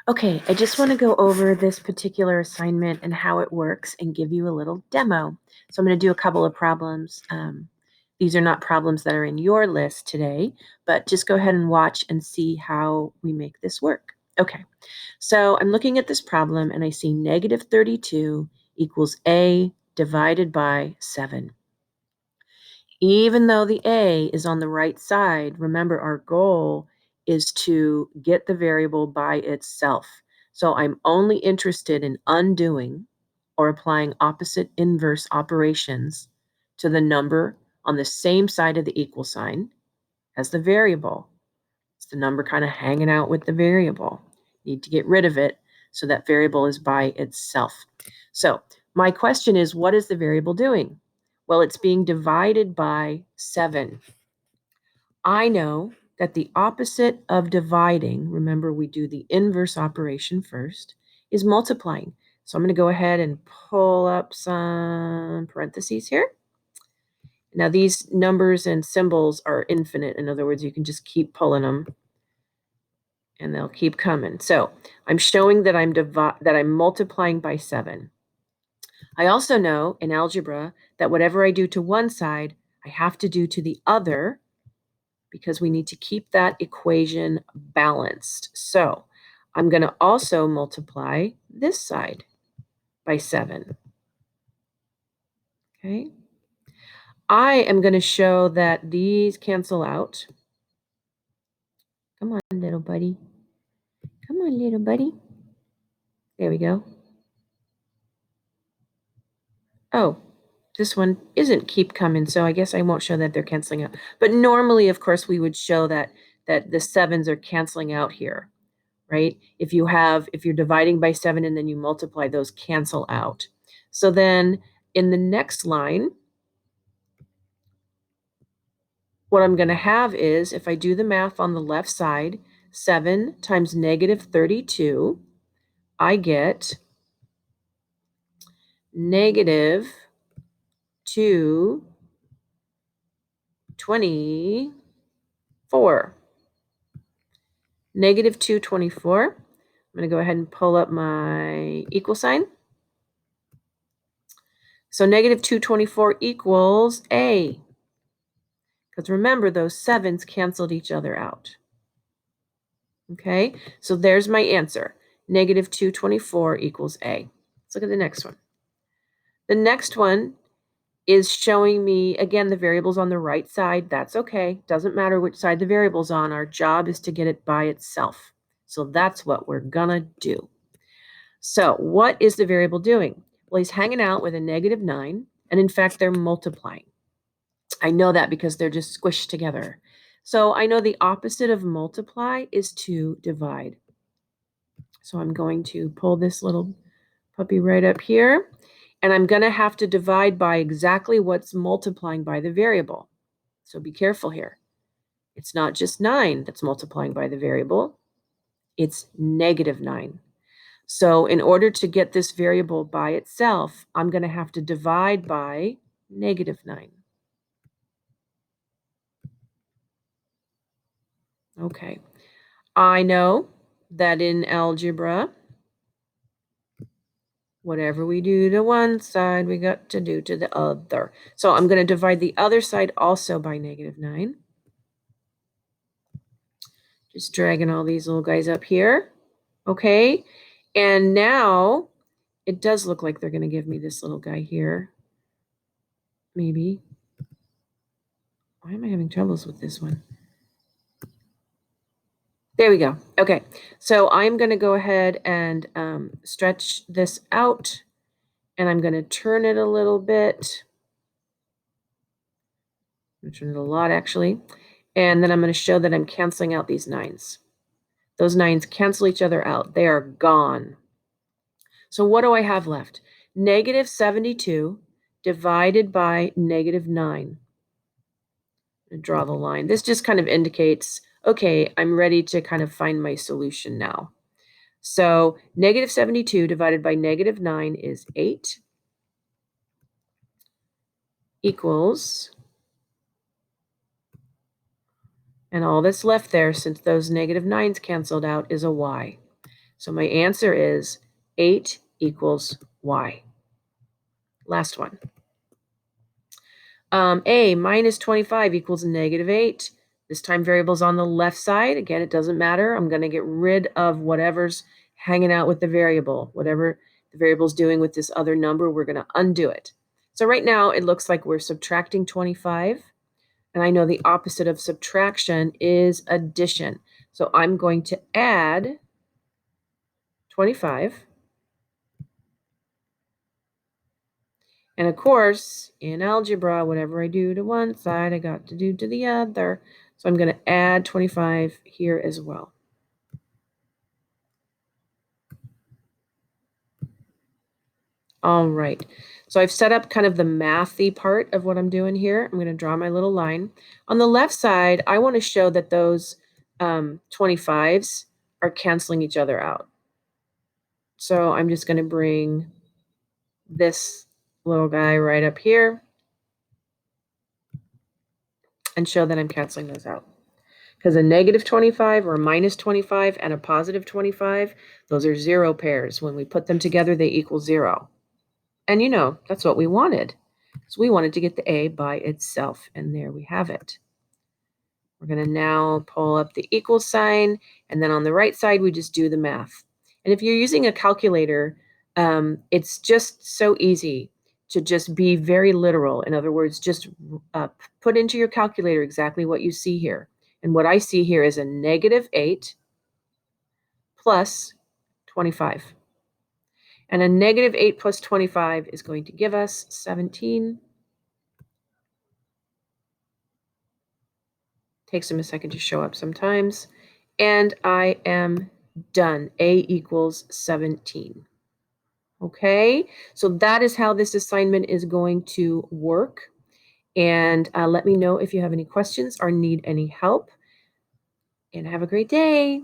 Okay, I just want to go over this particular assignment and how it works and give you a little demo. So I'm going to do a couple of problems. These are not problems that are in your list today, but just go ahead and watch and see how we make this work. Okay, so I'm looking at this problem and I see negative 32 equals a divided by 7. Even though the a is on the right side, remember our goal is to get the variable by itself. So I'm only interested in undoing or applying opposite inverse operations to the number on the same side of the equal sign as the variable. It's the number kind of hanging out with the variable. Need to get rid of it so that variable is by itself. So my question is, what is the variable doing? Well, it's being divided by 7. I know that the opposite of dividing, remember we do the inverse operation first, is multiplying. So I'm going to go ahead and pull up some parentheses here. Now these numbers and symbols are infinite. In other words, you can just keep pulling them and they'll keep coming. So I'm showing that I'm multiplying by 7. I also know in algebra that whatever I do to one side, I have to do to the other because we need to keep that equation balanced. So I'm going to also multiply this side by 7. Okay. I am going to show that these cancel out. Come on, little buddy. Come on, little buddy. There we go. Oh, this one isn't keep coming, so I guess I won't show that they're canceling out. But normally, of course, we would show that the 7s are canceling out here, right? If you're dividing by 7 and then you multiply, those cancel out. So then in the next line, what I'm going to have is, if I do the math on the left side, 7 times negative 32, I get negative 224. Negative 224. I'm going to go ahead and pull up my equal sign. So negative 224 equals A. Because remember, those 7s canceled each other out. Okay, so there's my answer. Negative 224 equals A. Let's look at the next one. The next one is showing me, again, the variable's on the right side. That's okay. Doesn't matter which side the variable's on. Our job is to get it by itself. So that's what we're gonna do. So what is the variable doing? Well, he's hanging out with a negative 9, and in fact, they're multiplying. I know that because they're just squished together. So I know the opposite of multiply is to divide. So I'm going to pull this little puppy right up here, and I'm going to have to divide by exactly what's multiplying by the variable. So be careful here. It's not just 9 that's multiplying by the variable. It's negative 9. So in order to get this variable by itself, I'm going to have to divide by negative 9. Okay. I know that in algebra, whatever we do to one side, we got to do to the other. So I'm going to divide the other side also by negative 9. Just dragging all these little guys up here. Okay. And now it does look like they're going to give me this little guy here. Maybe. Why am I having troubles with this one? There we go. Okay. So I'm going to go ahead and stretch this out. And I'm going to turn it a little bit. I'm going to turn it a lot, actually. And then I'm going to show that I'm canceling out these 9s. Those 9s cancel each other out. They are gone. So what do I have left? Negative 72 divided by negative 9. Draw the line. This just kind of indicates, okay, I'm ready to kind of find my solution now. So negative 72 divided by negative 9 is 8 equals, and all that's left there, since those negative 9s canceled out, is a y. So my answer is 8 equals y. Last one. A minus 25 equals negative 8. This time variable's on the left side. Again, it doesn't matter. I'm going to get rid of whatever's hanging out with the variable. Whatever the variable's doing with this other number, we're going to undo it. So right now, it looks like we're subtracting 25. And I know the opposite of subtraction is addition. So I'm going to add 25. And of course, in algebra, whatever I do to one side, I got to do to the other. So I'm going to add 25 here as well. All right. So I've set up kind of the mathy part of what I'm doing here. I'm going to draw my little line. On the left side, I want to show that those 25s are canceling each other out. So I'm just going to bring this little guy right up here and show that I'm canceling those out. Because a negative 25 or a minus 25 and a positive 25, those are zero pairs. When we put them together, they equal 0. And you know, that's what we wanted. So we wanted to get the A by itself. And there we have it. We're going to now pull up the equal sign. And then on the right side, we just do the math. And if you're using a calculator, it's just so easy to just be very literal. In other words, just put into your calculator exactly what you see here. And what I see here is a negative 8 plus 25. And a negative 8 plus 25 is going to give us 17. Takes them a second to show up sometimes. And I am done. A equals 17. Okay, so that is how this assignment is going to work. And let me know if you have any questions or need any help. And have a great day.